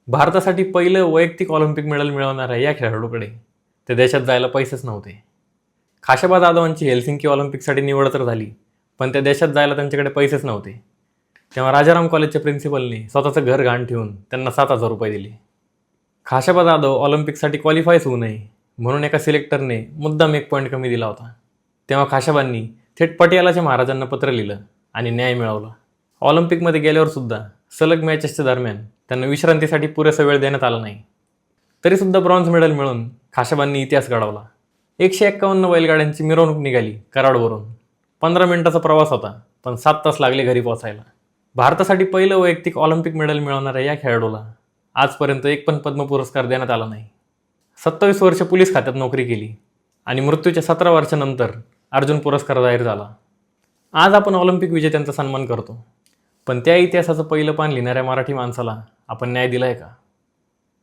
भारतासाठी पहिलं वैयक्तिक ऑलिम्पिक मेडल मिळवणाऱ्या या खेळाडूकडे त्या देशात जायला पैसेच नव्हते. खाशाबा जाधवांची हेल्सिंकी ऑलिम्पिकसाठी निवड तर झाली, पण त्या देशात जायला त्यांच्याकडे पैसेच नव्हते. तेव्हा राजाराम कॉलेजच्या प्रिन्सिपलने स्वतःचं घर गहाण ठेवून त्यांना 7,000 रुपये दिले. खाशाबा जाधव ऑलिम्पिकसाठी क्वालिफायच होऊ नये म्हणून एका सिलेक्टरने मुद्दाम 1 पॉईंट कमी दिला होता. तेव्हा खाशाबांनी थेट पटियालाच्या महाराजांना पत्र लिहिलं आणि न्याय मिळवला. ऑलिम्पिकमध्ये गेल्यावर सुद्धा सलग मॅचेसच्या दरम्यान त्यांना विश्रांतीसाठी पुरेसा वेळ देण्यात आला नाही. तरीसुद्धा ब्रॉन्झ मेडल मिळवून खाशाबांनी इतिहास घडवला. 151 बैलगाड्यांची मिरवणूक निघाली कराडवरून. 15 मिनिटाचा प्रवास होता, पण 7 तास लागले घरी पोहोचायला. भारतासाठी पहिलं वैयक्तिक ऑलिम्पिक मेडल मिळवणाऱ्या या खेळाडूला आजपर्यंत एक पण पद्म पुरस्कार देण्यात आला नाही. 27 वर्ष पोलीस खात्यात नोकरी केली आणि मृत्यूच्या 17 वर्षानंतर अर्जुन पुरस्कार जाहीर झाला. आज आपण ऑलिम्पिक विजेत्यांचा सन्मान करतो, पण त्या इतिहासाचं पहिलं पान लिहिणाऱ्या मराठी माणसाला आपण न्याय दिलाय का?